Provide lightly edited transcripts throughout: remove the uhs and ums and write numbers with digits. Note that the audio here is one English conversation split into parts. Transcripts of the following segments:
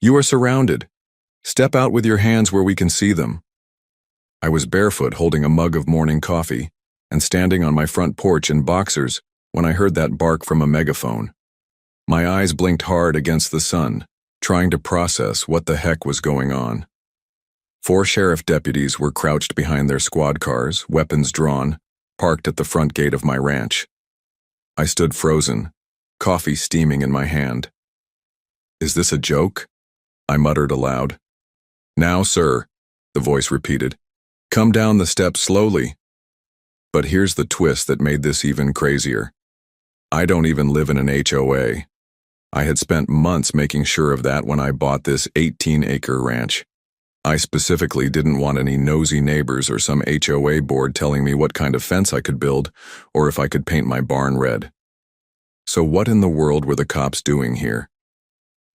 You are surrounded. Step out with your hands where we can see them." I was barefoot holding a mug of morning coffee and standing on my front porch in boxers when I heard that bark from a megaphone. My eyes blinked hard against the sun, trying to process what the heck was going on. 4 sheriff deputies were crouched behind their squad cars, weapons drawn, parked at the front gate of my ranch. I stood frozen, coffee steaming in my hand. "Is this a joke?" I muttered aloud. "Now, sir," the voice repeated. "Come down the steps slowly." But here's the twist that made this even crazier. I don't even live in an HOA. I had spent months making sure of that when I bought this 18-acre ranch. I specifically didn't want any nosy neighbors or some HOA board telling me what kind of fence I could build or if I could paint my barn red. So what in the world were the cops doing here?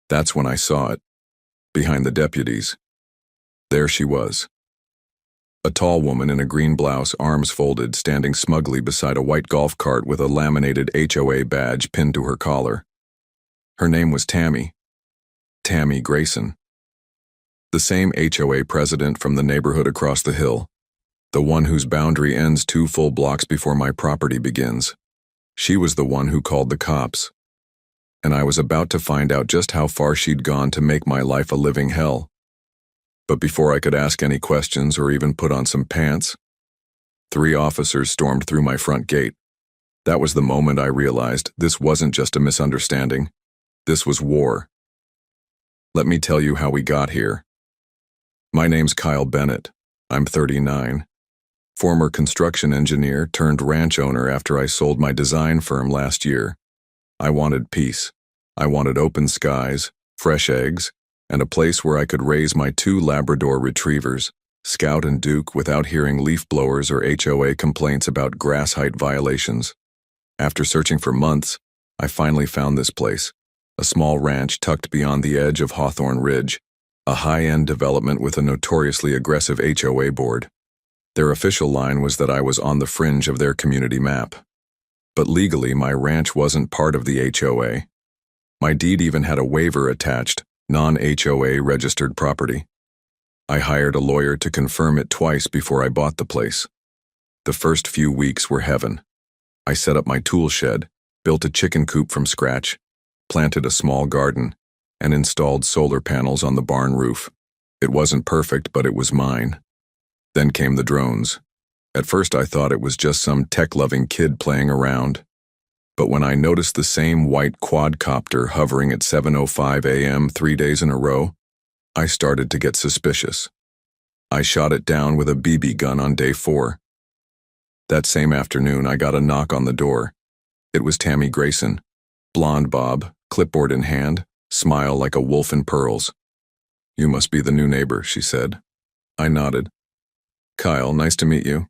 That's when I saw it. Behind the deputies. There she was. A tall woman in a green blouse, arms folded, standing smugly beside a white golf cart with a laminated HOA badge pinned to her collar. Her name was Tammy Grayson. The same HOA president from the neighborhood across the hill, the one whose boundary ends 2 full blocks before my property begins. She was the one who called the cops. And I was about to find out just how far she'd gone to make my life a living hell. But before I could ask any questions or even put on some pants, 3 officers stormed through my front gate. That was the moment I realized this wasn't just a misunderstanding. This was war. Let me tell you how we got here. My name's Kyle Bennett. I'm 39. Former construction engineer turned ranch owner after I sold my design firm last year. I wanted peace. I wanted open skies, fresh eggs, and a place where I could raise my 2 Labrador retrievers, Scout and Duke, without hearing leaf blowers or HOA complaints about grass height violations. After searching for months, I finally found this place, a small ranch tucked beyond the edge of Hawthorne Ridge, a high-end development with a notoriously aggressive HOA board. Their official line was that I was on the fringe of their community map. But legally, my ranch wasn't part of the HOA. My deed even had a waiver attached, non-HOA registered property. I hired a lawyer to confirm it twice before I bought the place. The first few weeks were heaven. I set up my tool shed, built a chicken coop from scratch, planted a small garden, and installed solar panels on the barn roof. It wasn't perfect, but it was mine. Then came the drones. At first I thought it was just some tech-loving kid playing around. But when I noticed the same white quadcopter hovering at 7:05 a.m. 3 days in a row, I started to get suspicious. I shot it down with a BB gun on day 4. That same afternoon, I got a knock on the door. It was Tammy Grayson, blonde bob, clipboard in hand, smile like a wolf in pearls. "You must be the new neighbor," she said. I nodded. "Kyle, nice to meet you."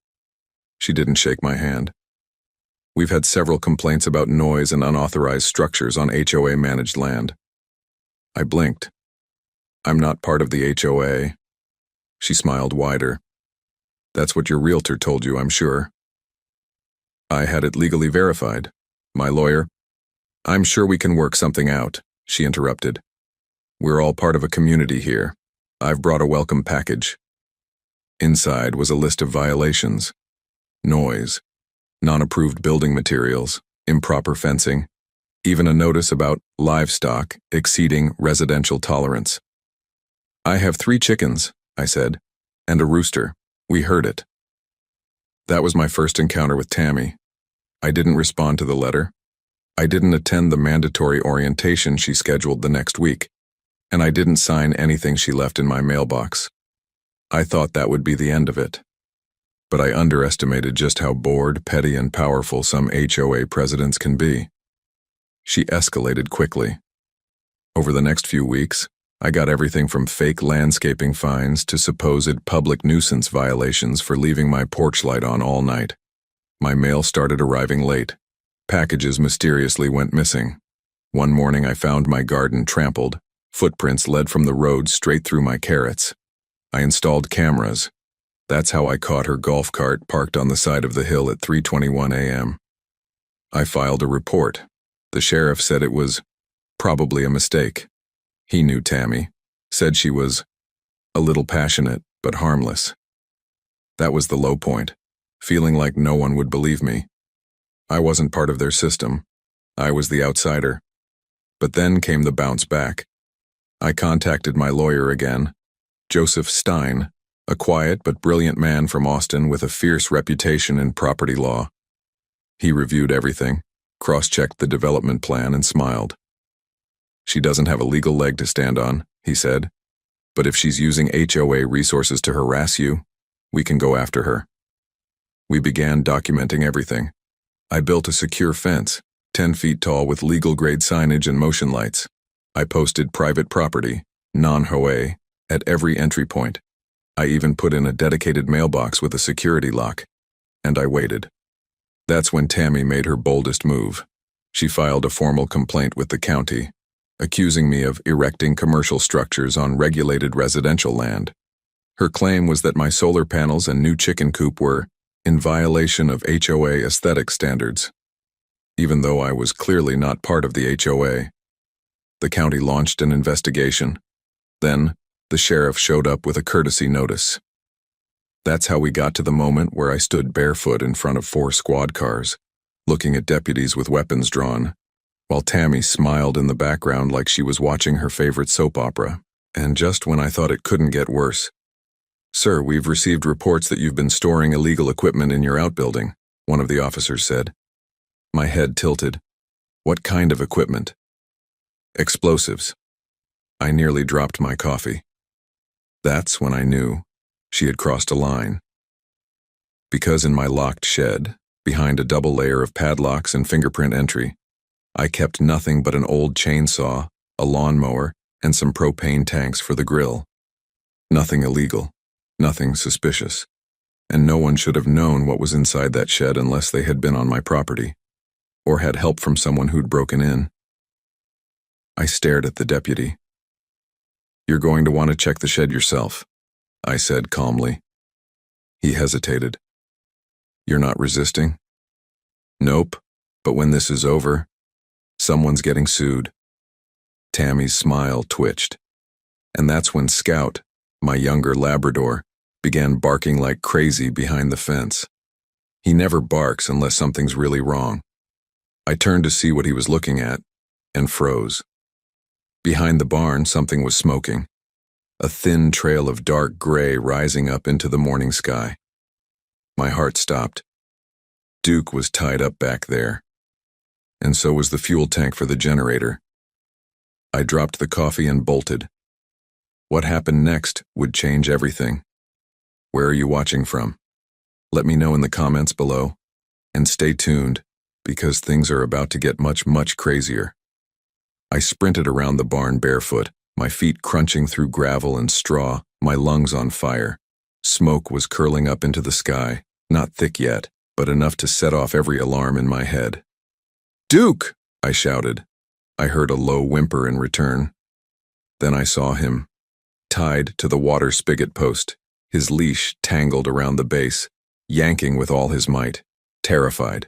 She didn't shake my hand. "We've had several complaints about noise and unauthorized structures on HOA-managed land." I blinked. "I'm not part of the HOA." She smiled wider. "That's what your realtor told you, I'm sure." "I had it legally verified. My lawyer—" "I'm sure we can work something out," she interrupted. "We're all part of a community here. I've brought a welcome package." Inside was a list of violations. Noise, non-approved building materials, improper fencing, even a notice about livestock exceeding residential tolerance. "I have 3 chickens," I said, "and a rooster. We heard it." That was my first encounter with Tammy. I didn't respond to the letter. I didn't attend the mandatory orientation she scheduled the next week, and I didn't sign anything she left in my mailbox. I thought that would be the end of it. But I underestimated just how bored, petty, and powerful some HOA presidents can be. She escalated quickly. Over the next few weeks, I got everything from fake landscaping fines to supposed public nuisance violations for leaving my porch light on all night. My mail started arriving late. Packages mysteriously went missing. One morning I found my garden trampled. Footprints led from the road straight through my carrots. I installed cameras. That's how I caught her golf cart parked on the side of the hill at 3:21 a.m. I filed a report. The sheriff said it was probably a mistake. He knew Tammy. said she was a little passionate, but harmless. That was the low point, feeling like no one would believe me. I wasn't part of their system. I was the outsider. But then came the bounce back. I contacted my lawyer again, Joseph Stein, a quiet but brilliant man from Austin with a fierce reputation in property law. He reviewed everything, cross-checked the development plan, and smiled. "She doesn't have a legal leg to stand on," he said, "but if she's using HOA resources to harass you, we can go after her." We began documenting everything. I built a secure fence, 10 feet tall with legal-grade signage and motion lights. I posted private property, non-HOA, at every entry point. I even put in a dedicated mailbox with a security lock. And I waited. That's when Tammy made her boldest move. She filed a formal complaint with the county, accusing me of erecting commercial structures on regulated residential land. Her claim was that my solar panels and new chicken coop were in violation of HOA aesthetic standards, even though I was clearly not part of the HOA. The county launched an investigation. Then, the sheriff showed up with a courtesy notice. That's how we got to the moment where I stood barefoot in front of 4 squad cars, looking at deputies with weapons drawn, while Tammy smiled in the background like she was watching her favorite soap opera. And just when I thought it couldn't get worse, "Sir, we've received reports that you've been storing illegal equipment in your outbuilding," one of the officers said. My head tilted. What kind of equipment? Explosives. I nearly dropped my coffee. That's when I knew she had crossed a line. Because in my locked shed, behind a double layer of padlocks and fingerprint entry, I kept nothing but an old chainsaw, a lawnmower, and some propane tanks for the grill. Nothing illegal. Nothing suspicious, and no one should have known what was inside that shed unless they had been on my property, or had help from someone who'd broken in. I stared at the deputy. "You're going to want to check the shed yourself," I said calmly. He hesitated. "You're not resisting?" "Nope, but when this is over, someone's getting sued." Tammy's smile twitched, and that's when Scout, my younger Labrador, began barking like crazy behind the fence. He never barks unless something's really wrong. I turned to see what he was looking at, and froze. Behind the barn, something was smoking, a thin trail of dark gray rising up into the morning sky. My heart stopped. Duke was tied up back there, and so was the fuel tank for the generator. I dropped the coffee and bolted. What happened next would change everything. Where are you watching from? Let me know in the comments below. And stay tuned, because things are about to get much, much crazier. I sprinted around the barn barefoot, my feet crunching through gravel and straw, my lungs on fire. Smoke was curling up into the sky, not thick yet, but enough to set off every alarm in my head. "Duke!" I shouted. I heard a low whimper in return. Then I saw him, tied to the water spigot post, his leash tangled around the base, yanking with all his might, terrified.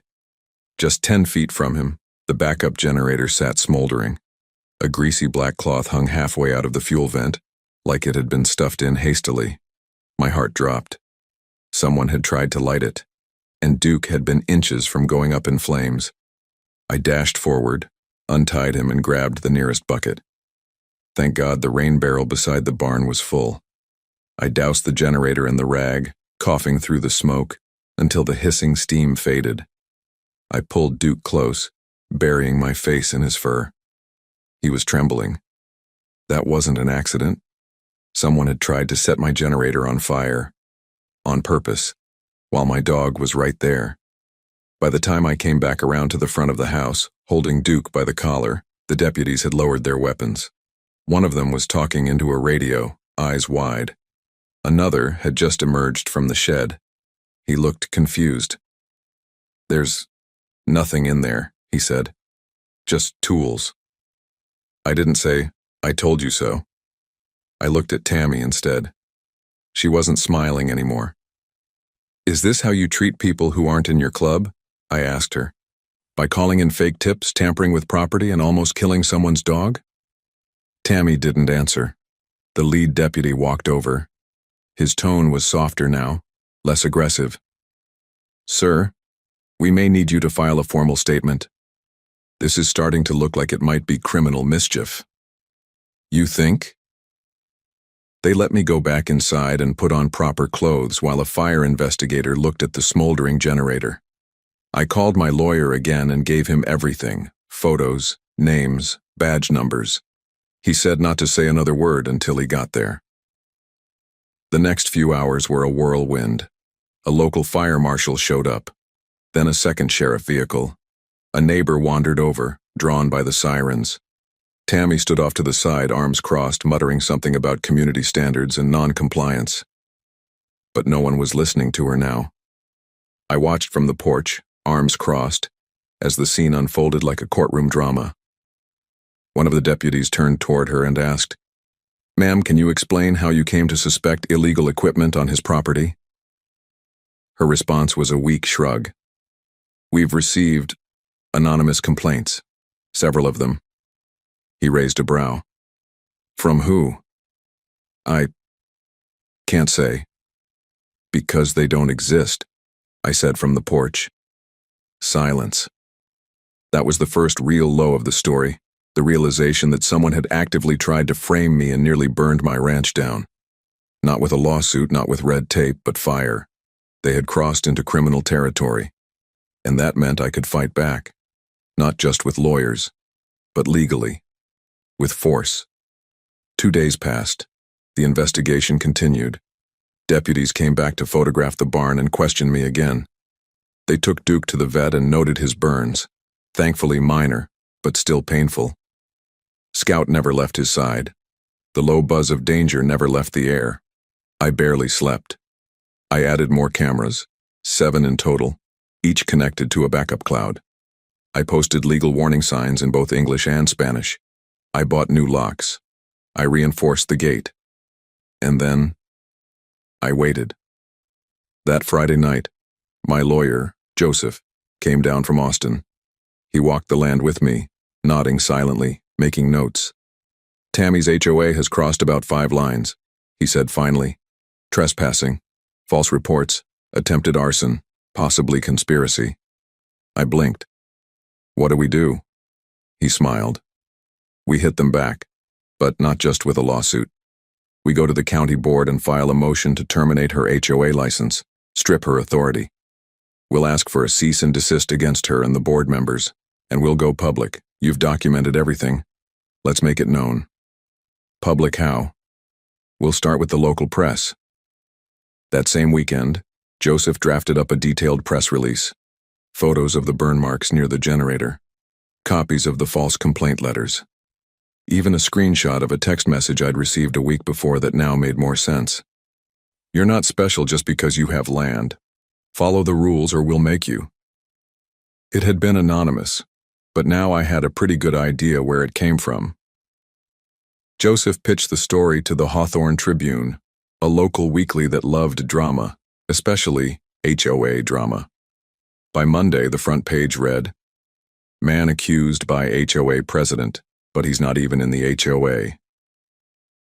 Just 10 feet from him, the backup generator sat smoldering. A greasy black cloth hung halfway out of the fuel vent, like it had been stuffed in hastily. My heart dropped. Someone had tried to light it, and Duke had been inches from going up in flames. I dashed forward, untied him, and grabbed the nearest bucket. Thank God the rain barrel beside the barn was full. I doused the generator in the rag, coughing through the smoke, until the hissing steam faded. I pulled Duke close, burying my face in his fur. He was trembling. That wasn't an accident. Someone had tried to set my generator on fire, on purpose, while my dog was right there. By the time I came back around to the front of the house, holding Duke by the collar, the deputies had lowered their weapons. One of them was talking into a radio, eyes wide. Another had just emerged from the shed. He looked confused. "There's nothing in there," he said. "Just tools." I didn't say, "I told you so." I looked at Tammy instead. She wasn't smiling anymore. "Is this how you treat people who aren't in your club?" I asked her. "By calling in fake tips, tampering with property, and almost killing someone's dog?" Tammy didn't answer. The lead deputy walked over. His tone was softer now, less aggressive. "Sir, we may need you to file a formal statement. This is starting to look like it might be criminal mischief." "You think?" They let me go back inside and put on proper clothes while a fire investigator looked at the smoldering generator. I called my lawyer again and gave him everything: photos, names, badge numbers. He said not to say another word until he got there. The next few hours were a whirlwind. A local fire marshal showed up, then a second sheriff vehicle. A neighbor wandered over, drawn by the sirens. Tammy stood off to the side, arms crossed, muttering something about community standards and non-compliance. But no one was listening to her now. I watched from the porch, arms crossed, as the scene unfolded like a courtroom drama. One of the deputies turned toward her and asked, "Ma'am, can you explain how you came to suspect illegal equipment on his property?" Her response was a weak shrug. "We've received anonymous complaints, several of them." He raised a brow. "From who?" "I can't say." "Because they don't exist," I said from the porch. Silence. That was the first real low of the story, the realization that someone had actively tried to frame me and nearly burned my ranch down. Not with a lawsuit, not with red tape, but fire. They had crossed into criminal territory, and that meant I could fight back, not just with lawyers, but legally, with force. 2 days passed. The investigation continued. Deputies came back to photograph the barn and question me again. They took Duke to the vet and noted his burns, thankfully minor, but still painful. Scout never left his side. The low buzz of danger never left the air. I barely slept. I added more cameras, 7 in total, each connected to a backup cloud. I posted legal warning signs in both English and Spanish. I bought new locks. I reinforced the gate. And then, I waited. That Friday night, my lawyer, Joseph, came down from Austin. He walked the land with me, nodding silently, making notes. "Tammy's HOA has crossed about 5 lines," he said finally. "Trespassing, false reports, attempted arson, possibly conspiracy." I blinked. "What do we do?" He smiled. "We hit them back, but not just with a lawsuit. We go to the county board and file a motion to terminate her HOA license, strip her authority. We'll ask for a cease and desist against her and the board members, and we'll go public. You've documented everything. Let's make it known." "Public how?" "We'll start with the local press." That same weekend, Joseph drafted up a detailed press release. Photos of the burn marks near the generator. Copies of the false complaint letters. Even a screenshot of a text message I'd received a week before that now made more sense. "You're not special just because you have land. Follow the rules or we'll make you." It had been anonymous, but now I had a pretty good idea where it came from. Joseph pitched the story to the Hawthorne Tribune, a local weekly that loved drama, especially HOA drama. By Monday, the front page read, "Man accused by HOA president, but he's not even in the HOA."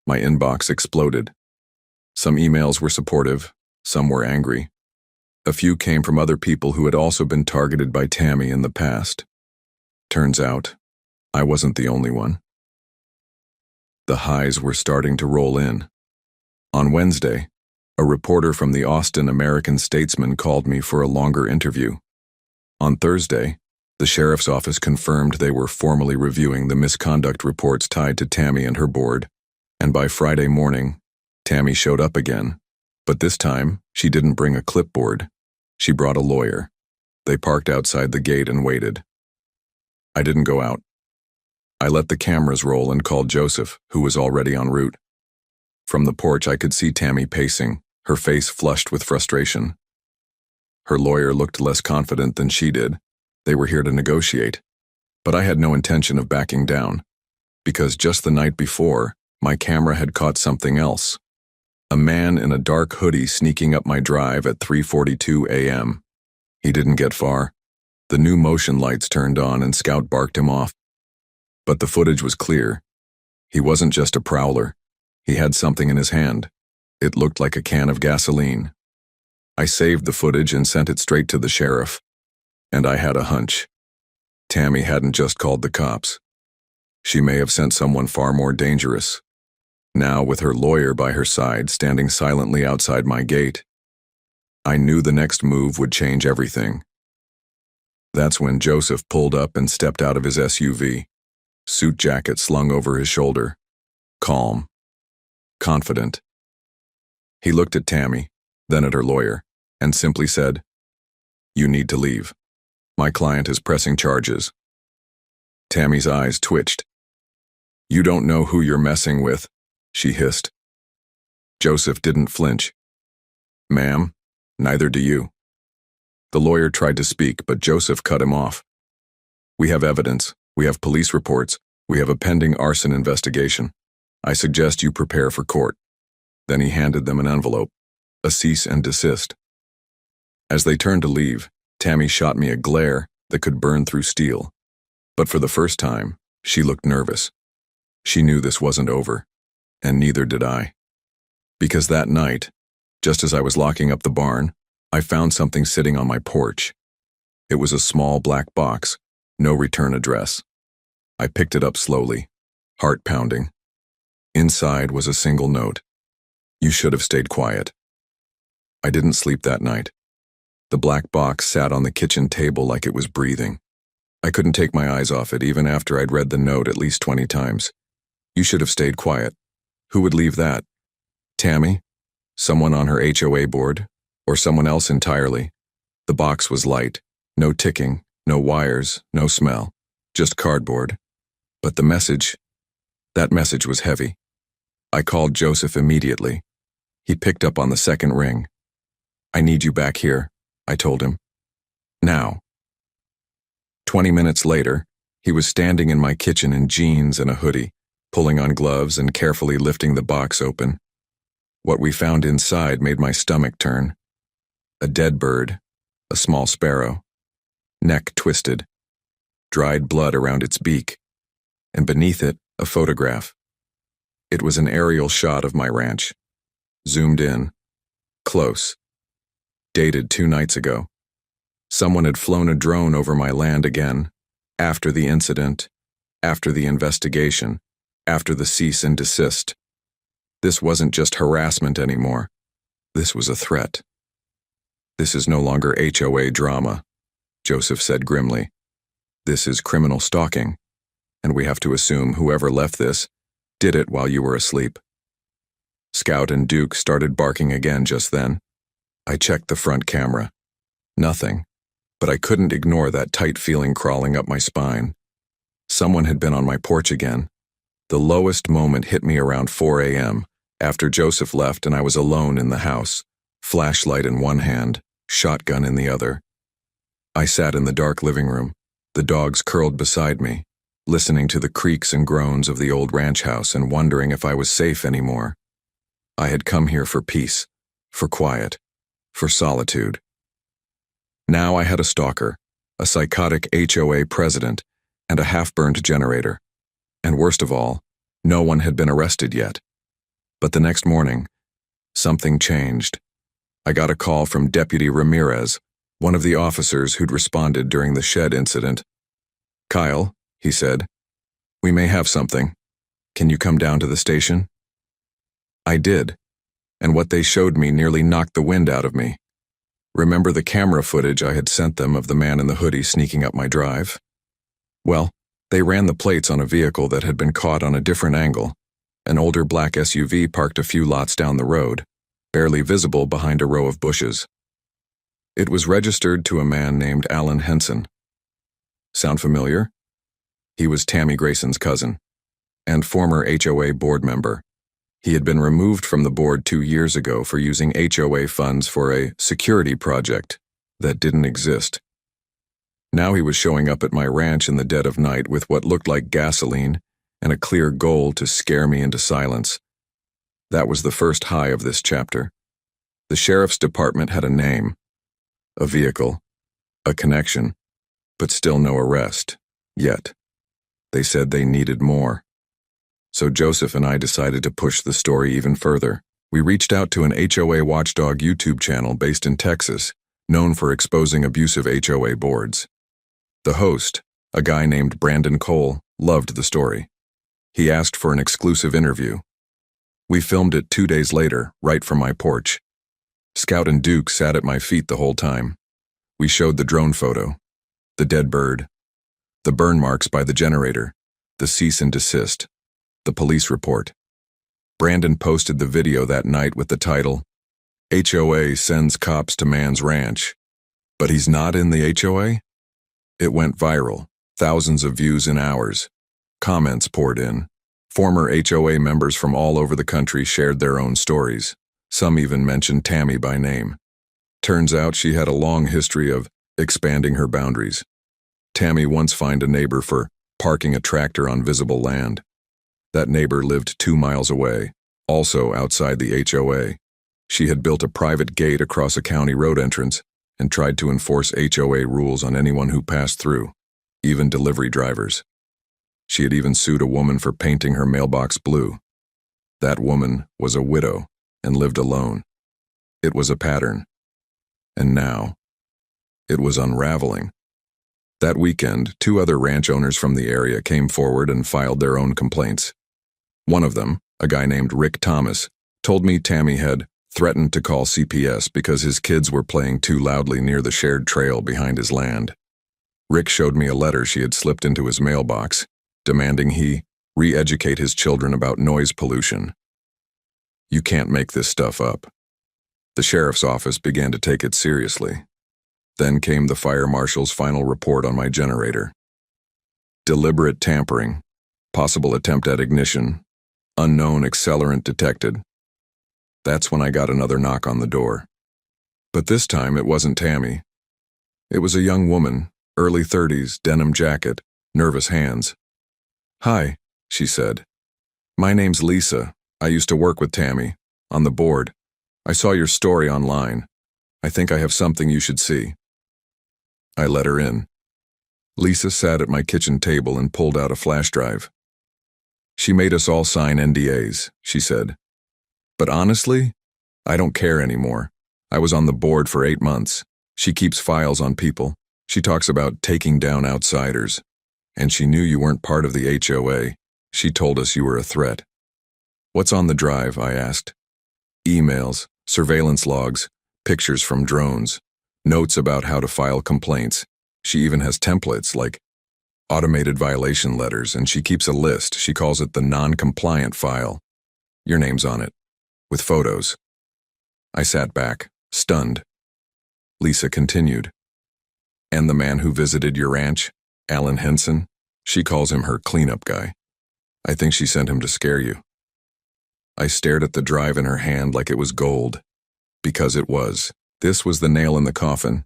My inbox exploded. Some emails were supportive, some were angry. A few came from other people who had also been targeted by Tammy in the past. Turns out, I wasn't the only one. The highs were starting to roll in. On Wednesday, a reporter from the Austin American-Statesman called me for a longer interview. On Thursday, the sheriff's office confirmed they were formally reviewing the misconduct reports tied to Tammy and her board, and by Friday morning, Tammy showed up again. But this time, she didn't bring a clipboard. She brought a lawyer. They parked outside the gate and waited. I didn't go out. I let the cameras roll and called Joseph, who was already en route. From the porch, I could see Tammy pacing, her face flushed with frustration. Her lawyer looked less confident than she did. They were here to negotiate. But I had no intention of backing down, because just the night before, my camera had caught something else. A man in a dark hoodie sneaking up my drive at 3:42 a.m. He didn't get far. The new motion lights turned on and Scout barked him off. But the footage was clear. He wasn't just a prowler. He had something in his hand. It looked like a can of gasoline. I saved the footage and sent it straight to the sheriff. And I had a hunch. Tammy hadn't just called the cops. She may have sent someone far more dangerous. Now, with her lawyer by her side, standing silently outside my gate, I knew the next move would change everything. That's when Joseph pulled up and stepped out of his SUV, suit jacket slung over his shoulder, calm, confident. He looked at Tammy, then at her lawyer, and simply said, "You need to leave. My client is pressing charges." Tammy's eyes twitched. "You don't know who you're messing with," she hissed. Joseph didn't flinch. "Ma'am, neither do you." The lawyer tried to speak, but Joseph cut him off. "We have evidence. We have police reports. We have a pending arson investigation. I suggest you prepare for court." Then he handed them an envelope, a cease and desist. As they turned to leave, Tammy shot me a glare that could burn through steel. But for the first time, she looked nervous. She knew this wasn't over, and neither did I. Because that night, just as I was locking up the barn, I found something sitting on my porch. It was a small black box, no return address. I picked it up slowly, heart pounding. Inside was a single note. "You should have stayed quiet." I didn't sleep that night. The black box sat on the kitchen table like it was breathing. I couldn't take my eyes off it even after I'd read the note at least 20 times. You should have stayed quiet. Who would leave that? Tammy? Someone on her HOA board? Or someone else entirely? The box was light. No ticking, no wires, no smell. Just cardboard. But that message was heavy. I called Joseph immediately. He picked up on the second ring. "I need you back here," I told him. "Now." 20 minutes later, he was standing in my kitchen in jeans and a hoodie, pulling on gloves and carefully lifting the box open. What we found inside made my stomach turn. A dead bird, a small sparrow, neck twisted, dried blood around its beak, and beneath it, a photograph. It was an aerial shot of my ranch, zoomed in, close, dated 2 nights ago. Someone had flown a drone over my land again, after the incident, after the investigation, after the cease and desist. This wasn't just harassment anymore. This was a threat. "This is no longer HOA drama," Joseph said grimly. "This is criminal stalking, and we have to assume whoever left this did it while you were asleep." Scout and Duke started barking again just then. I checked the front camera. Nothing, but I couldn't ignore that tight feeling crawling up my spine. Someone had been on my porch again. The lowest moment hit me around 4 a.m., after Joseph left and I was alone in the house, flashlight in one hand, shotgun in the other. I sat in the dark living room, the dogs curled beside me, listening to the creaks and groans of the old ranch house and wondering if I was safe anymore. I had come here for peace, for quiet, for solitude. Now I had a stalker, a psychotic HOA president, and a half-burned generator. And worst of all, no one had been arrested yet. But the next morning, something changed. I got a call from Deputy Ramirez, one of the officers who'd responded during the shed incident. "Kyle," he said, "we may have something. Can you come down to the station?" I did, and what they showed me nearly knocked the wind out of me. Remember the camera footage I had sent them of the man in the hoodie sneaking up my drive? Well, they ran the plates on a vehicle that had been caught on a different angle, an older black SUV parked a few lots down the road, barely visible behind a row of bushes. It was registered to a man named Alan Henson. Sound familiar? He was Tammy Grayson's cousin, and former HOA board member. He had been removed from the board 2 years ago for using HOA funds for a security project that didn't exist. Now he was showing up at my ranch in the dead of night with what looked like gasoline and a clear goal to scare me into silence. That was the first high of this chapter. The sheriff's department had a name, a vehicle, a connection, but still no arrest, yet. They said they needed more. So Joseph and I decided to push the story even further. We reached out to an HOA watchdog YouTube channel based in Texas, known for exposing abusive HOA boards. The host, a guy named Brandon Cole, loved the story. He asked for an exclusive interview. We filmed it 2 days later, right from my porch. Scout and Duke sat at my feet the whole time. We showed the drone photo, the dead bird, the burn marks by the generator, the cease and desist, the police report. Brandon posted the video that night with the title, HOA sends cops to man's ranch. But he's not in the HOA? It went viral, thousands of views in hours. Comments poured in. Former HOA members from all over the country shared their own stories. Some even mentioned Tammy by name. Turns out she had a long history of expanding her boundaries. Tammy once fined a neighbor for parking a tractor on visible land. That neighbor lived 2 miles away, also outside the HOA. She had built a private gate across a county road entrance and tried to enforce HOA rules on anyone who passed through, even delivery drivers. She had even sued a woman for painting her mailbox blue. That woman was a widow and lived alone. It was a pattern. And now, it was unraveling. That weekend, 2 other ranch owners from the area came forward and filed their own complaints. One of them, a guy named Rick Thomas, told me Tammy had threatened to call CPS because his kids were playing too loudly near the shared trail behind his land. Rick showed me a letter she had slipped into his mailbox, demanding he re-educate his children about noise pollution. You can't make this stuff up. The sheriff's office began to take it seriously. Then came the fire marshal's final report on my generator. Deliberate tampering, possible attempt at ignition, unknown accelerant detected. That's when I got another knock on the door. But this time it wasn't Tammy. It was a young woman, early 30s, denim jacket, nervous hands. "Hi," she said. "My name's Lisa. I used to work with Tammy, on the board. I saw your story online. I think I have something you should see." I let her in. Lisa sat at my kitchen table and pulled out a flash drive. "She made us all sign NDAs," she said. "But honestly, I don't care anymore. I was on the board for 8 months. She keeps files on people. She talks about taking down outsiders. And she knew you weren't part of the HOA. She told us you were a threat." "What's on the drive?" I asked. "Emails, surveillance logs, pictures from drones, notes about how to file complaints. She even has templates like automated violation letters, and she keeps a list. She calls it the non-compliant file. Your name's on it, with photos." I sat back, stunned. Lisa continued. "And the man who visited your ranch, Alan Henson, she calls him her cleanup guy. I think she sent him to scare you." I stared at the drive in her hand like it was gold. Because it was. This was the nail in the coffin.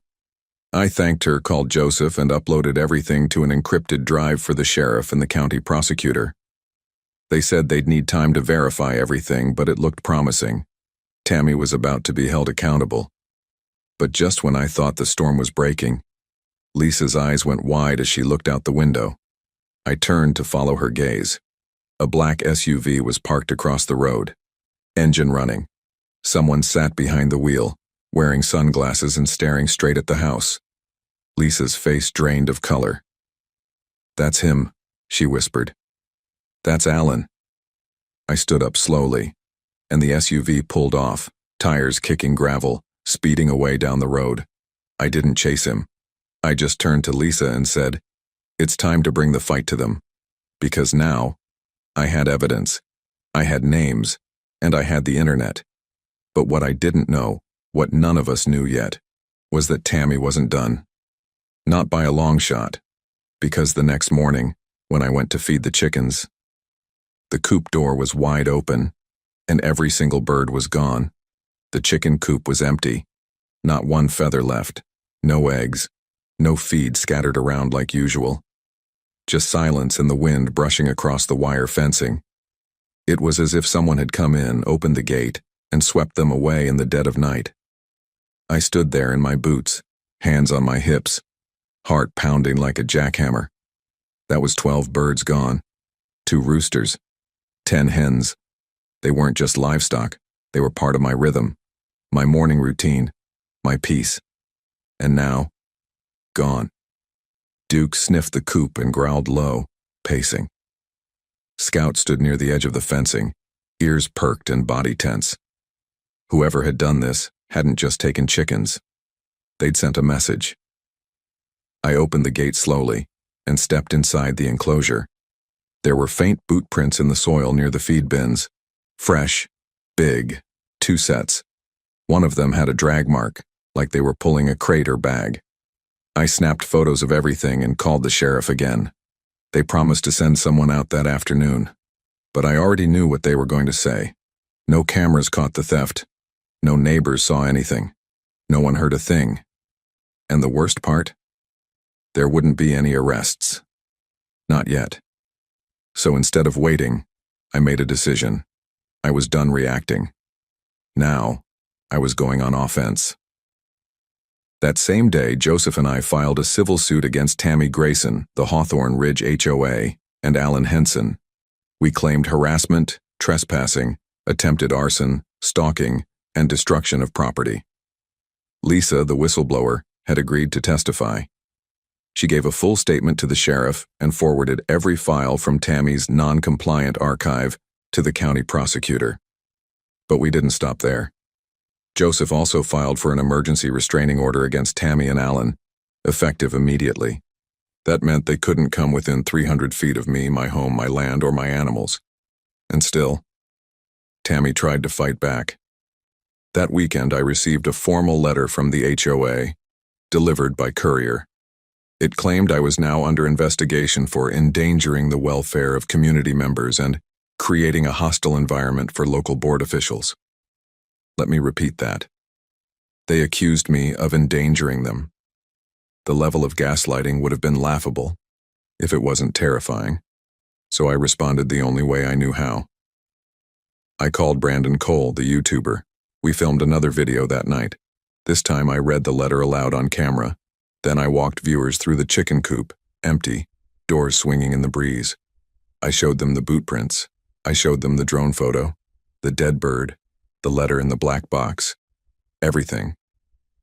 I thanked her, called Joseph, and uploaded everything to an encrypted drive for the sheriff and the county prosecutor. They said they'd need time to verify everything, but it looked promising. Tammy was about to be held accountable. But just when I thought the storm was breaking, Lisa's eyes went wide as she looked out the window. I turned to follow her gaze. A black SUV was parked across the road, engine running. Someone sat behind the wheel, wearing sunglasses and staring straight at the house. Lisa's face drained of color. "That's him," she whispered. "That's Alan." I stood up slowly, and the SUV pulled off, tires kicking gravel, speeding away down the road. I didn't chase him. I just turned to Lisa and said, "It's time to bring the fight to them." Because now, I had evidence, I had names, and I had the internet. But what I didn't know, what none of us knew yet, was that Tammy wasn't done. Not by a long shot, because the next morning, when I went to feed the chickens, the coop door was wide open, and every single bird was gone. The chicken coop was empty, not one feather left, no eggs, no feed scattered around like usual. Just silence and the wind brushing across the wire fencing. It was as if someone had come in, opened the gate, and swept them away in the dead of night. I stood there in my boots, hands on my hips, heart pounding like a jackhammer. That was 12 birds gone, 2 roosters, 10 hens. They weren't just livestock, they were part of my rhythm, my morning routine, my peace. And now, gone. Duke sniffed the coop and growled low, pacing. Scout stood near the edge of the fencing, ears perked and body tense. Whoever had done this hadn't just taken chickens. They'd sent a message. I opened the gate slowly and stepped inside the enclosure. There were faint boot prints in the soil near the feed bins. Fresh, big, 2 sets. One of them had a drag mark, like they were pulling a crate or bag. I snapped photos of everything and called the sheriff again. They promised to send someone out that afternoon, but I already knew what they were going to say. No cameras caught the theft. No neighbors saw anything. No one heard a thing. And the worst part? There wouldn't be any arrests. Not yet. So instead of waiting, I made a decision. I was done reacting. Now, I was going on offense. That same day, Joseph and I filed a civil suit against Tammy Grayson, the Hawthorne Ridge HOA, and Alan Henson. We claimed harassment, trespassing, attempted arson, stalking, and destruction of property. Lisa, the whistleblower, had agreed to testify. She gave a full statement to the sheriff and forwarded every file from Tammy's non-compliant archive to the county prosecutor. But we didn't stop there. Joseph also filed for an emergency restraining order against Tammy and Alan, effective immediately. That meant they couldn't come within 300 feet of me, my home, my land, or my animals. And still, Tammy tried to fight back. That weekend, I received a formal letter from the HOA, delivered by courier. It claimed I was now under investigation for endangering the welfare of community members and creating a hostile environment for local board officials. Let me repeat that. They accused me of endangering them. The level of gaslighting would have been laughable if it wasn't terrifying, so I responded the only way I knew how. I called Brandon Cole, the YouTuber. We filmed another video that night. This time I read the letter aloud on camera. Then I walked viewers through the chicken coop, empty, doors swinging in the breeze. I showed them the boot prints. I showed them the drone photo, the dead bird, the letter in the black box. Everything.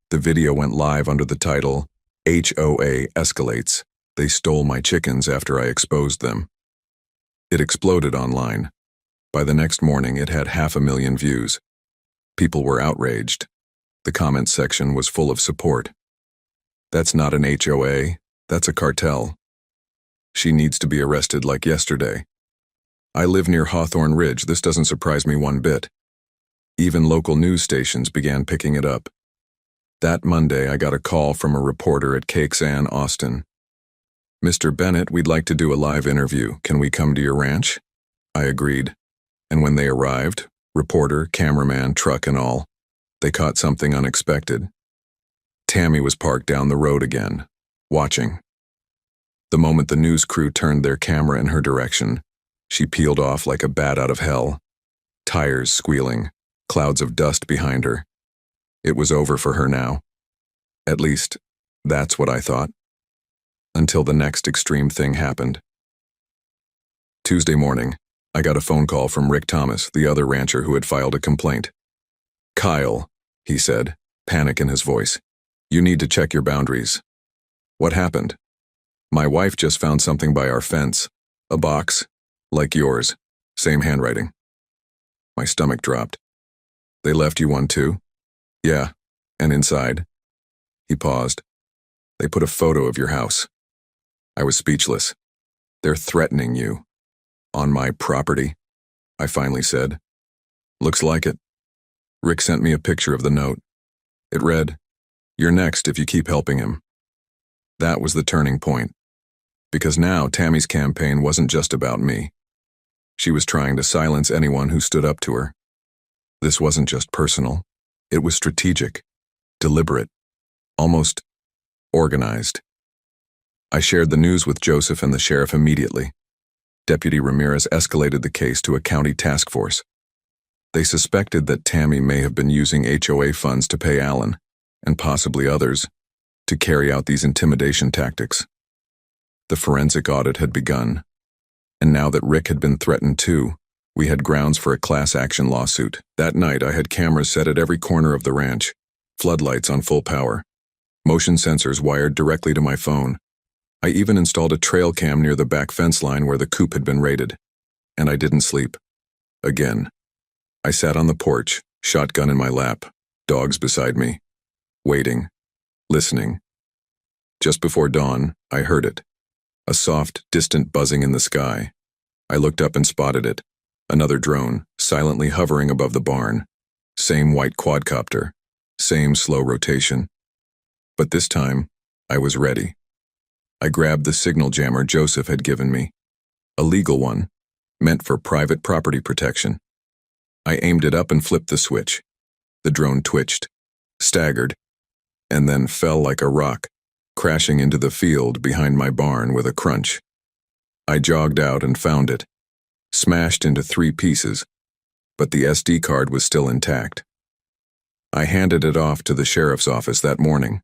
The video went live under the title, HOA Escalates. They stole my chickens after I exposed them. It exploded online. By the next morning, it had 500,000 views. People were outraged. The comments section was full of support. That's not an HOA, that's a cartel. She needs to be arrested like yesterday. I live near Hawthorne Ridge, this doesn't surprise me one bit. Even local news stations began picking it up. That Monday, I got a call from a reporter at KXAN Austin. "Mr. Bennett, we'd like to do a live interview. Can we come to your ranch?" I agreed. And when they arrived, reporter, cameraman, truck and all, they caught something unexpected. Tammy was parked down the road again, watching. The moment the news crew turned their camera in her direction, she peeled off like a bat out of hell, tires squealing, clouds of dust behind her. It was over for her now. At least, that's what I thought. Until the next extreme thing happened. Tuesday morning, I got a phone call from Rick Thomas, the other rancher who had filed a complaint. "Kyle," he said, panic in his voice. "You need to check your boundaries." "What happened?" "My wife just found something by our fence. A box, like yours, same handwriting." My stomach dropped. "They left you one too?" "Yeah, and inside." He paused. "They put a photo of your house." I was speechless. "They're threatening you." "On my property," I finally said. "Looks like it." Rick sent me a picture of the note. It read, "You're next if you keep helping him." That was the turning point. Because now Tammy's campaign wasn't just about me. She was trying to silence anyone who stood up to her. This wasn't just personal. It was strategic, deliberate, almost organized. I shared the news with Joseph and the sheriff immediately. Deputy Ramirez escalated the case to a county task force. They suspected that Tammy may have been using HOA funds to pay Alan, and possibly others, to carry out these intimidation tactics. The forensic audit had begun, and now that Rick had been threatened too, We had grounds for a class action lawsuit. That night, I had cameras set at every corner of the ranch, floodlights on full power, motion sensors wired directly to my phone. I even installed a trail cam near the back fence line where the coop had been raided. And I didn't sleep. Again. I sat on the porch, shotgun in my lap, dogs beside me, waiting, listening. Just before dawn, I heard it. A soft, distant buzzing in the sky. I looked up and spotted it. Another drone, silently hovering above the barn. Same white quadcopter. Same slow rotation. But this time, I was ready. I grabbed the signal jammer Joseph had given me. A legal one, meant for private property protection. I aimed it up and flipped the switch. The drone twitched, staggered, and then fell like a rock, crashing into the field behind my barn with a crunch. I jogged out and found it, smashed into 3 pieces, but the SD card was still intact. I handed it off to the sheriff's office that morning,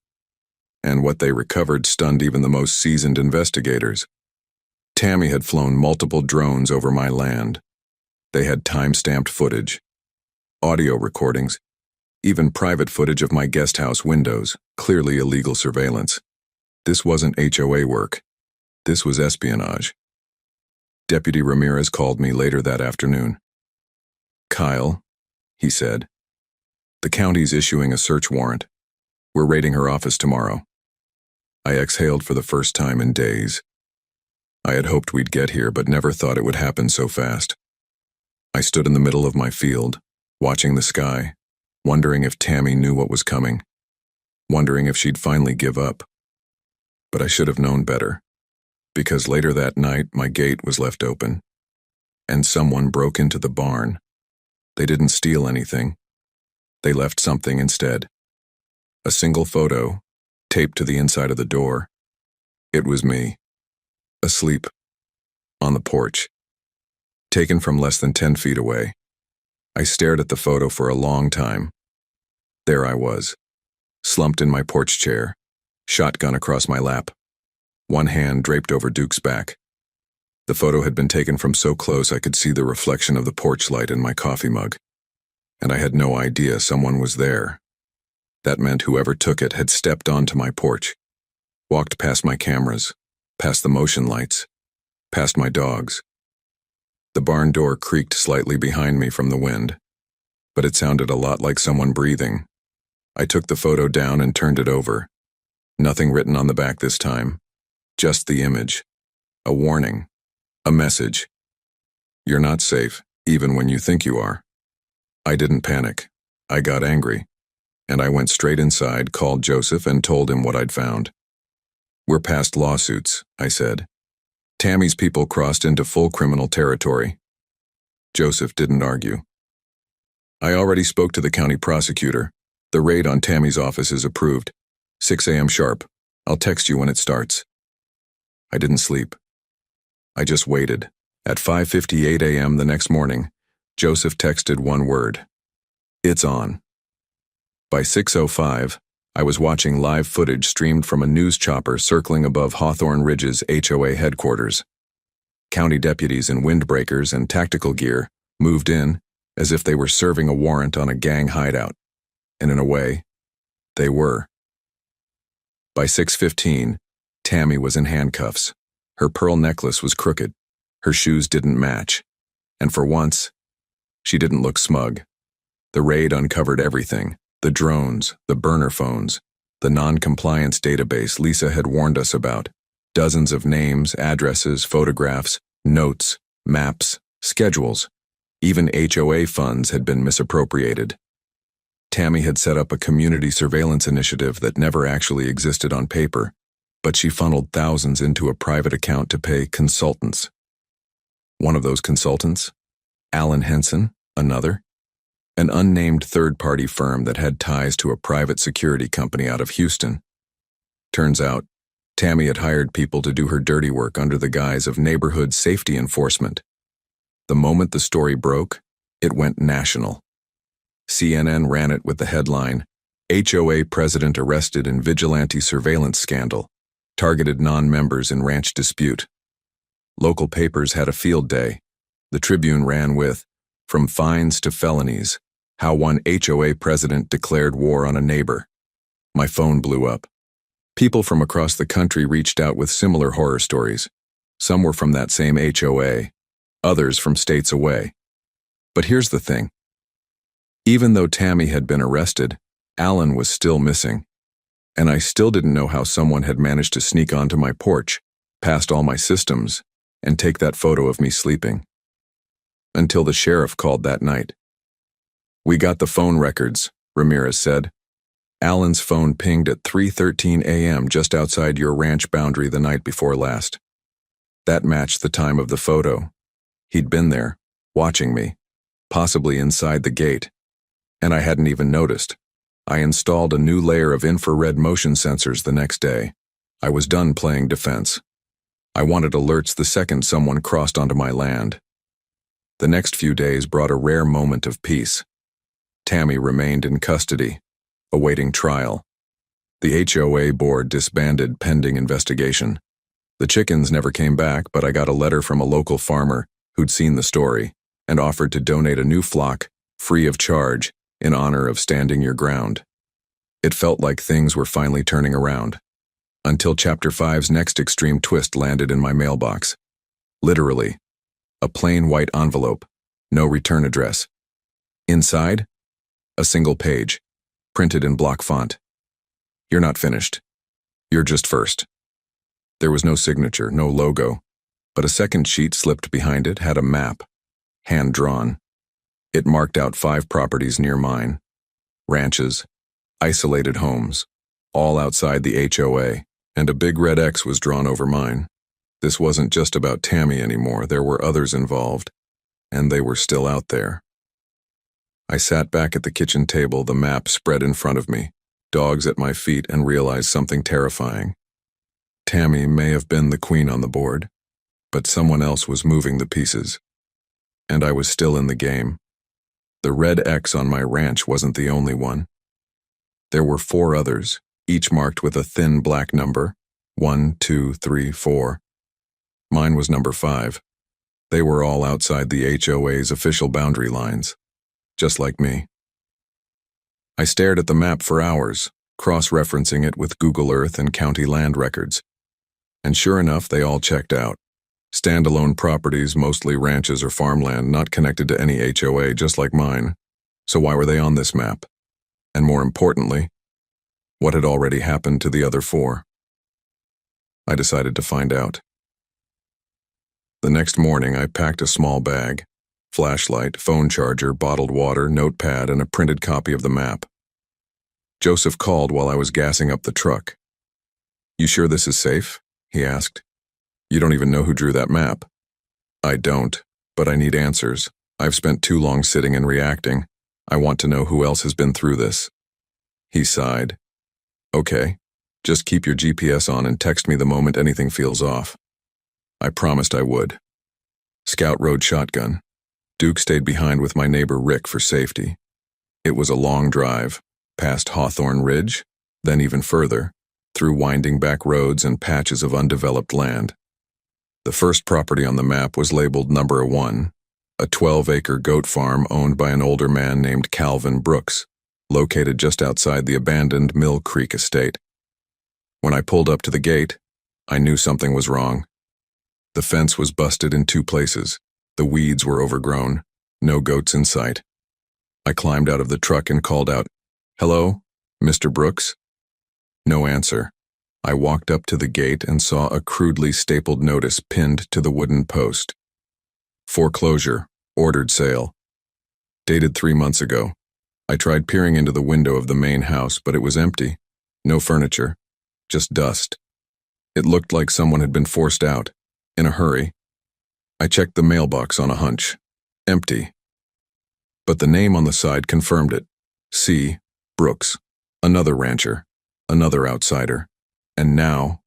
and what they recovered stunned even the most seasoned investigators. Tammy had flown multiple drones over my land. They had time-stamped footage, audio recordings, even private footage of my guest house windows, clearly illegal surveillance. This wasn't HOA work. This was espionage. Deputy Ramirez called me later that afternoon. "Kyle," he said, "the county's issuing a search warrant. We're raiding her office tomorrow." I exhaled for the first time in days. I had hoped we'd get here, but never thought it would happen so fast. I stood in the middle of my field, watching the sky, wondering if Tammy knew what was coming, wondering if she'd finally give up. But I should have known better, because later that night my gate was left open, and someone broke into the barn. They didn't steal anything. They left something instead. A single photo, taped to the inside of the door. It was me, asleep, on the porch, taken from less than 10 feet away. I stared at the photo for a long time. There I was, slumped in my porch chair, shotgun across my lap, one hand draped over Duke's back. The photo had been taken from so close I could see the reflection of the porch light in my coffee mug, and I had no idea someone was there. That meant whoever took it had stepped onto my porch, walked past my cameras, past the motion lights, past my dogs. The barn door creaked slightly behind me from the wind, but it sounded a lot like someone breathing. I took the photo down and turned it over. Nothing written on the back this time, just the image. A warning, a message. You're not safe, even when you think you are. I didn't panic. I got angry, and I went straight inside, called Joseph, and told him what I'd found. "We're past lawsuits," I said. "Tammy's people crossed into full criminal territory." Joseph didn't argue. "I already spoke to the county prosecutor. The raid on Tammy's office is approved. 6 a.m. sharp. I'll text you when it starts." I didn't sleep. I just waited. At 5:58 a.m. the next morning, Joseph texted one word. "It's on." By 6:05, I was watching live footage streamed from a news chopper circling above Hawthorne Ridge's HOA headquarters. County deputies in windbreakers and tactical gear moved in as if they were serving a warrant on a gang hideout. And in a way, they were. By 6:15, Tammy was in handcuffs. Her pearl necklace was crooked. Her shoes didn't match. And for once, she didn't look smug. The raid uncovered everything. The drones, the burner phones, the non-compliance database Lisa had warned us about. Dozens of names, addresses, photographs, notes, maps, schedules. Even HOA funds had been misappropriated. Tammy had set up a community surveillance initiative that never actually existed on paper, but she funneled thousands into a private account to pay consultants. One of those consultants, Alan Henson, another, an unnamed third-party firm that had ties to a private security company out of Houston. Turns out, Tammy had hired people to do her dirty work under the guise of neighborhood safety enforcement. The moment the story broke, it went national. CNN ran it with the headline, "HOA President Arrested in Vigilante Surveillance Scandal, Targeted Non-Members in Ranch Dispute." Local papers had a field day. The Tribune ran with, From fines to felonies, how one HOA president declared war on a neighbor. My phone blew up. People from across the country reached out with similar horror stories. Some were from that same HOA, others from states away. But here's the thing. Even though Tammy had been arrested, Alan was still missing. And I still didn't know how someone had managed to sneak onto my porch, past all my systems, and take that photo of me sleeping. Until the sheriff called that night. "We got the phone records," Ramirez said. "Alan's phone pinged at 3:13 a.m. just outside your ranch boundary the night before last. That matched the time of the photo. He'd been there, watching me, possibly inside the gate. And I hadn't even noticed. I installed a new layer of infrared motion sensors the next day. I was done playing defense. I wanted alerts the second someone crossed onto my land." The next few days brought a rare moment of peace. Tammy remained in custody, awaiting trial. The HOA board disbanded pending investigation. The chickens never came back, but I got a letter from a local farmer who'd seen the story and offered to donate a new flock, free of charge, in honor of standing your ground. It felt like things were finally turning around. Until Chapter 5's next extreme twist landed in my mailbox. Literally. A plain white envelope, no return address. Inside, a single page, printed in block font. "You're not finished. You're just first." There was no signature, no logo, but a second sheet slipped behind it had a map, hand-drawn. It marked out 5 properties near mine. Ranches, isolated homes, all outside the HOA, and a big red X was drawn over mine. This wasn't just about Tammy anymore, there were others involved, and they were still out there. I sat back at the kitchen table, the map spread in front of me, dogs at my feet, and realized something terrifying. Tammy may have been the queen on the board, but someone else was moving the pieces. And I was still in the game. The red X on my ranch wasn't the only one. There were 4 others, each marked with a thin black number, 1, 2, 3, 4. Mine was number 5. They were all outside the HOA's official boundary lines, just like me. I stared at the map for hours, cross-referencing it with Google Earth and county land records. And sure enough, they all checked out. Standalone properties, mostly ranches or farmland, not connected to any HOA, just like mine. So why were they on this map? And more importantly, what had already happened to the other 4? I decided to find out. The next morning, I packed a small bag, flashlight, phone charger, bottled water, notepad, and a printed copy of the map. Joseph called while I was gassing up the truck. "You sure this is safe?" he asked. "You don't even know who drew that map." "I don't, but I need answers. I've spent too long sitting and reacting. I want to know who else has been through this." He sighed. "Okay, just keep your GPS on and text me the moment anything feels off." I promised I would. Scout rode shotgun. Duke stayed behind with my neighbor Rick for safety. It was a long drive, past Hawthorne Ridge, then even further, through winding back roads and patches of undeveloped land. The first property on the map was labeled number 1, a 12-acre goat farm owned by an older man named Calvin Brooks, located just outside the abandoned Mill Creek estate. When I pulled up to the gate, I knew something was wrong. The fence was busted in 2 places. The weeds were overgrown. No goats in sight. I climbed out of the truck and called out, "Hello, Mr. Brooks?" No answer. I walked up to the gate and saw a crudely stapled notice pinned to the wooden post. "Foreclosure. Ordered sale." Dated 3 months ago. I tried peering into the window of the main house, but it was empty. No furniture. Just dust. It looked like someone had been forced out, in a hurry. I checked the mailbox on a hunch. Empty. But the name on the side confirmed it. C. Brooks. Another rancher. Another outsider. And now,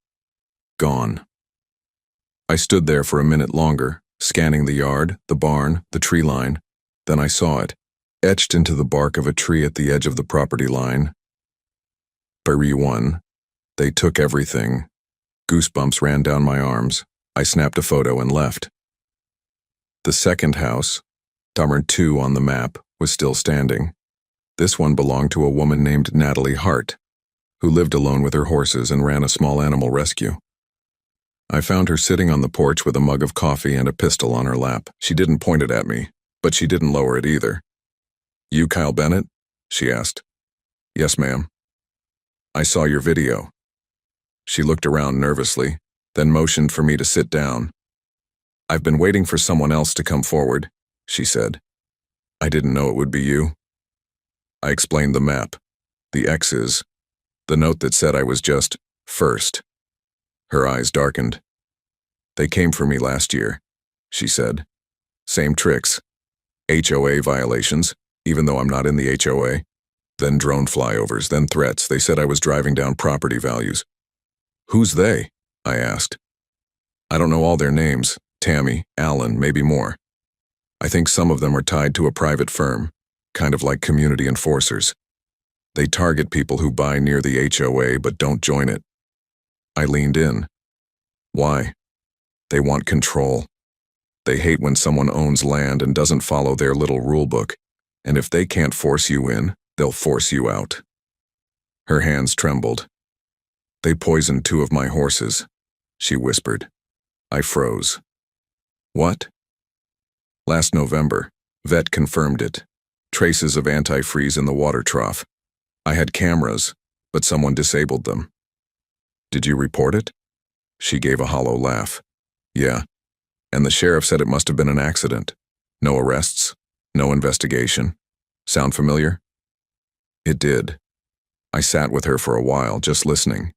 gone. I stood there for a minute longer, scanning the yard, the barn, the tree line. Then I saw it, etched into the bark of a tree at the edge of the property line. Bury 1. They took everything. Goosebumps ran down my arms. I snapped a photo and left. The second house, Number 2 on the map was still standing. This one belonged to a woman named Natalie Hart, who lived alone with her horses and ran a small animal rescue. I found her sitting on the porch with a mug of coffee and a pistol on her lap. She didn't point it at me, but she didn't lower it either. "You Kyle Bennett?" she asked. "Yes, ma'am." "I saw your video." She looked around nervously, then motioned for me to sit down. "I've been waiting for someone else to come forward," she said. "I didn't know it would be you." I explained the map, the X's, the note that said I was just first. Her eyes darkened. "They came for me last year," she said. "Same tricks. HOA violations, even though I'm not in the HOA. Then drone flyovers, then threats. They said I was driving down property values." "Who's they?" I asked. "I don't know all their names. Tammy, Alan, maybe more. I think some of them are tied to a private firm, kind of like community enforcers. They target people who buy near the HOA but don't join it." I leaned in. "Why?" "They want control. They hate when someone owns land and doesn't follow their little rule book, and if they can't force you in, they'll force you out." Her hands trembled. "They poisoned 2 of my horses," she whispered. I froze. "What?" "Last November, vet confirmed it. Traces of antifreeze in the water trough. I had cameras, but someone disabled them." "Did you report it?" She gave a hollow laugh. "Yeah, and the sheriff said it must have been an accident. No arrests, no investigation. Sound familiar?" It did. I sat with her for a while, just listening.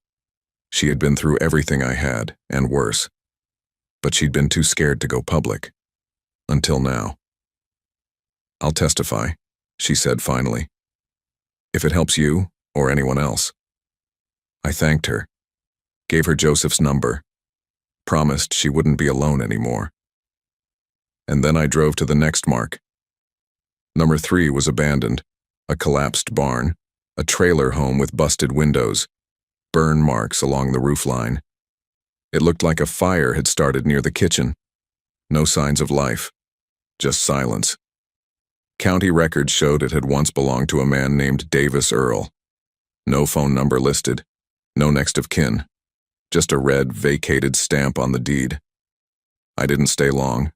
She had been through everything I had, and worse. But she'd been too scared to go public. Until now. "I'll testify," she said finally. "If it helps you, or anyone else." I thanked her. Gave her Joseph's number. Promised she wouldn't be alone anymore. And then I drove to the next mark. Number 3 was abandoned. A collapsed barn, a trailer home with busted windows, burn marks along the roofline. It looked like a fire had started near the kitchen. No signs of life, just silence. County records showed it had once belonged to a man named Davis Earl. No phone number listed, no next of kin, just a red, vacated stamp on the deed. I didn't stay long.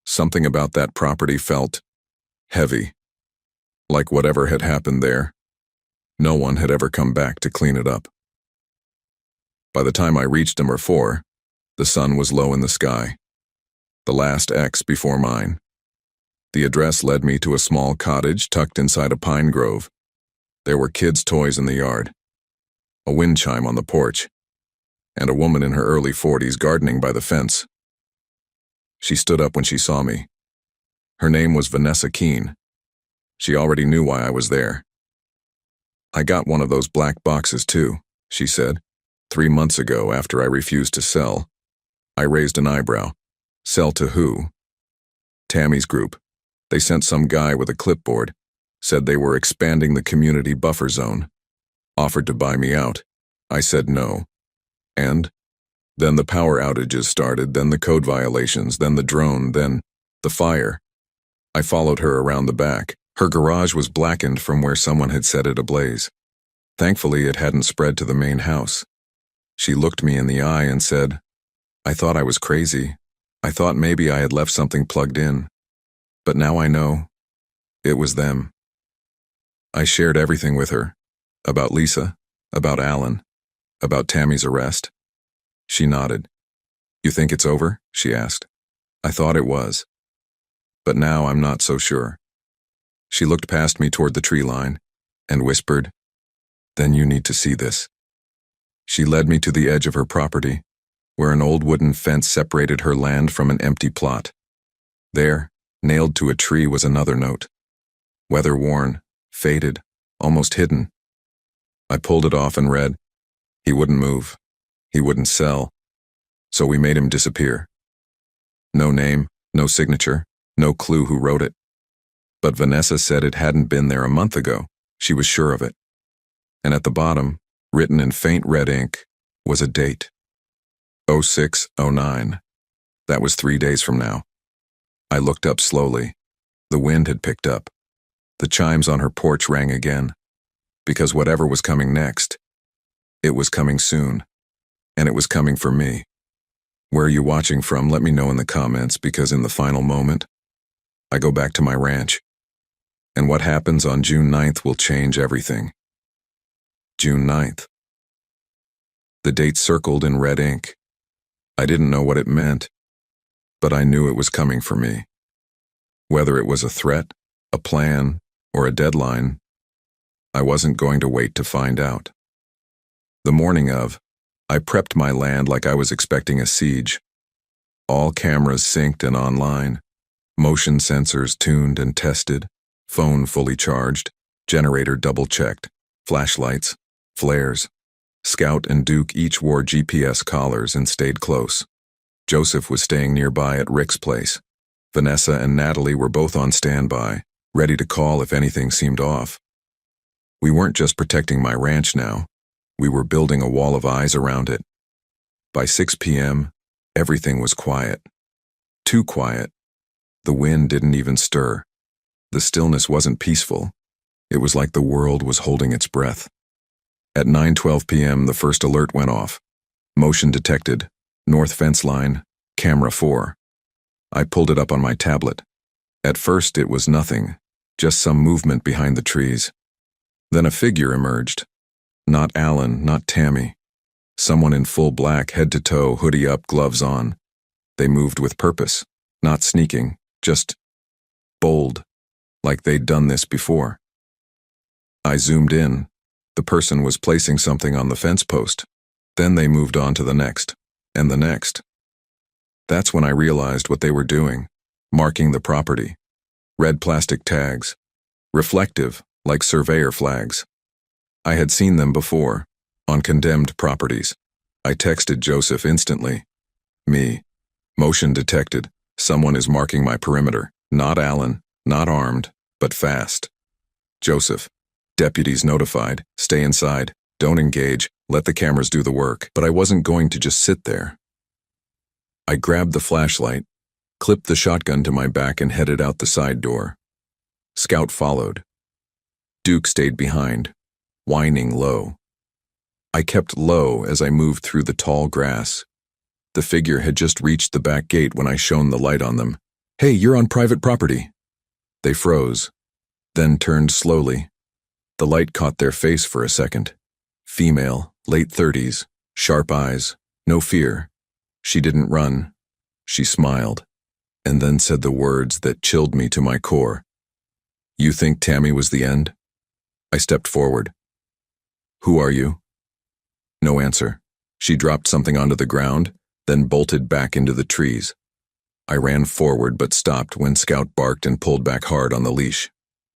Something about that property felt heavy, like whatever had happened there. No one had ever come back to clean it up. By the time I reached number 4, the sun was low in the sky. The last X before mine. The address led me to a small cottage tucked inside a pine grove. There were kids' toys in the yard, a wind chime on the porch, and a woman in her early 40s gardening by the fence. She stood up when she saw me. Her name was Vanessa Keene. She already knew why I was there. "I got one of those black boxes too," she said. 3 months ago, after I refused to sell." I raised an eyebrow. "Sell to who?" "Tammy's group. They sent some guy with a clipboard. Said they were expanding the community buffer zone. Offered to buy me out. I said no. And then the power outages started, then the code violations, then the drone, then the fire. I followed her around the back. Her garage was blackened from where someone had set it ablaze. Thankfully, it hadn't spread to the main house. She looked me in the eye and said, "I thought I was crazy. I thought maybe I had left something plugged in. But now I know. It was them." I shared everything with her. About Lisa, about Alan, about Tammy's arrest. She nodded. "You think it's over?" she asked. I thought it was. But now I'm not so sure. She looked past me toward the tree line and whispered, "Then you need to see this." She led me to the edge of her property, where an old wooden fence separated her land from an empty plot. There, nailed to a tree, was another note. Weather-worn, faded, almost hidden. I pulled it off and read, "He wouldn't move. He wouldn't sell. So we made him disappear." No name, no signature, no clue who wrote it. But Vanessa said it hadn't been there a month ago. She was sure of it. And at the bottom, written in faint red ink, was a date. 0609. That was 3 days from now. I looked up slowly. The wind had picked up. The chimes on her porch rang again. Because whatever was coming next, it was coming soon. And it was coming for me. Where are you watching from? Let me know in the comments, because in the final moment, I go back to my ranch. And what happens on June 9th will change everything. June 9th. The date circled in red ink. I didn't know what it meant, but I knew it was coming for me. Whether it was a threat, a plan, or a deadline, I wasn't going to wait to find out. The morning of, I prepped my land like I was expecting a siege. All cameras synced and online, motion sensors tuned and tested, phone fully charged, generator double-checked, flashlights, flares. Scout and Duke each wore GPS collars and stayed close. Joseph was staying nearby at Rick's place. Vanessa and Natalie were both on standby, ready to call if anything seemed off. We weren't just protecting my ranch now. We were building a wall of eyes around it. By 6 p.m., everything was quiet. Too quiet. The wind didn't even stir. The stillness wasn't peaceful. It was like the world was holding its breath. At 9:12 p.m., the first alert went off. Motion detected. North fence line, camera 4. I pulled it up on my tablet. At first, it was nothing, just some movement behind the trees. Then a figure emerged. Not Alan, not Tammy. Someone in full black, head to toe, hoodie up, gloves on. They moved with purpose, not sneaking, just bold, like they'd done this before. I zoomed in. The person was placing something on the fence post. Then they moved on to the next, and the next. That's when I realized what they were doing, marking the property. Red plastic tags, reflective, like surveyor flags. I had seen them before, on condemned properties. I texted Joseph instantly. Me. Motion detected. Someone is marking my perimeter. Not Alan, not armed, but fast. Joseph. Deputies notified. Stay inside. Don't engage. Let the cameras do the work. But I wasn't going to just sit there. I grabbed the flashlight, clipped the shotgun to my back, and headed out the side door. Scout followed. Duke stayed behind, whining low. I kept low as I moved through the tall grass. The figure had just reached the back gate when I shone the light on them. Hey, you're on private property. They froze, then turned slowly. The light caught their face for a second. Female, late 30s, sharp eyes, no fear. She didn't run. She smiled, and then said the words that chilled me to my core. You think Tammy was the end? I stepped forward. Who are you? No answer. She dropped something onto the ground, then bolted back into the trees. I ran forward but stopped when Scout barked and pulled back hard on the leash.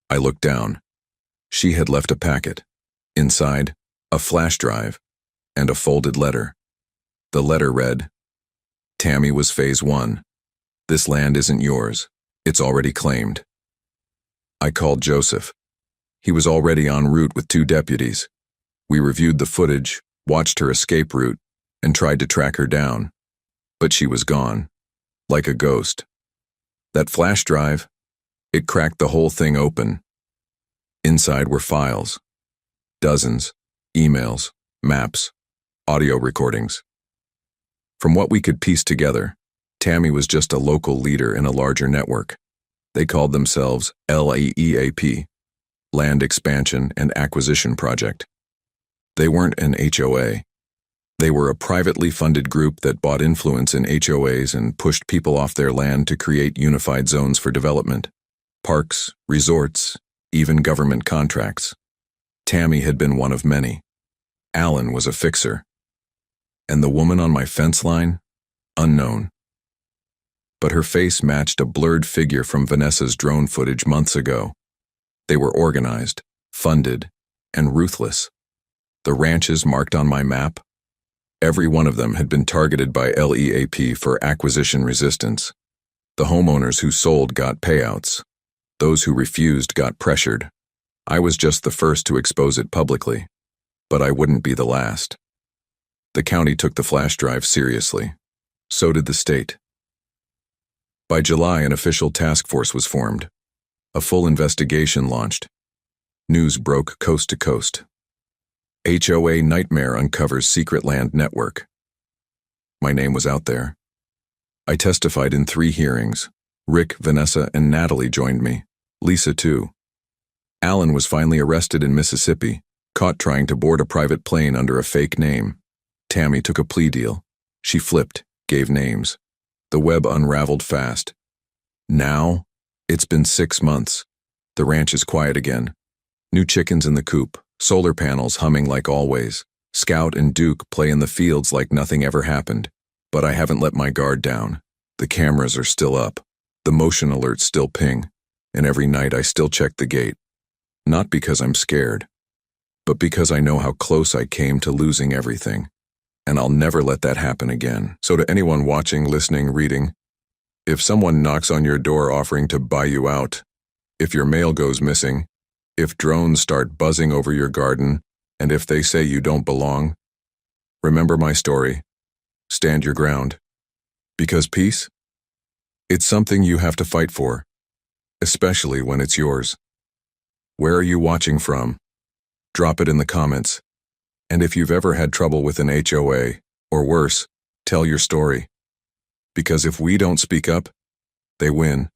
I looked down. She had left a packet. Inside, a flash drive, and a folded letter. The letter read, Tammy was Phase 1. This land isn't yours. It's already claimed. I called Joseph. He was already en route with 2 deputies. We reviewed the footage, watched her escape route, and tried to track her down. But she was gone, like a ghost. That flash drive, it cracked the whole thing open. Inside were files. Dozens, emails, maps, audio recordings. From what we could piece together, Tammy was just a local leader in a larger network. They called themselves LEEAP, Land Expansion and Acquisition Project. They weren't an HOA. They were a privately funded group that bought influence in HOAs and pushed people off their land to create unified zones for development. Parks, resorts, even government contracts. Tammy had been one of many. Alan was a fixer. And the woman on my fence line? Unknown. But her face matched a blurred figure from Vanessa's drone footage months ago. They were organized, funded, and ruthless. The ranches marked on my map, every one of them had been targeted by LEAP for acquisition resistance. The homeowners who sold got payouts. Those who refused got pressured. I was just the first to expose it publicly, but I wouldn't be the last. The county took the flash drive seriously. So did the state. By July, an official task force was formed. A full investigation launched. News broke coast to coast. HOA nightmare uncovers secret land network. My name was out there. I testified in 3 hearings. Rick, Vanessa, and Natalie joined me. Lisa too. Alan was finally arrested in Mississippi, caught trying to board a private plane under a fake name. Tammy took a plea deal. She flipped, gave names. The web unraveled fast. Now, it's been 6 months. The ranch is quiet again. New chickens in the coop, solar panels humming like always. Scout and Duke play in the fields like nothing ever happened. But I haven't let my guard down. The cameras are still up. The motion alerts still ping. And every night I still check the gate. Not because I'm scared, but because I know how close I came to losing everything. And I'll never let that happen again. So to anyone watching, listening, reading, if someone knocks on your door offering to buy you out, if your mail goes missing, if drones start buzzing over your garden, and if they say you don't belong, remember my story. Stand your ground. Because peace? It's something you have to fight for, especially when it's yours. Where are you watching from? Drop it in the comments. And if you've ever had trouble with an HOA, or worse, tell your story. Because if we don't speak up, they win.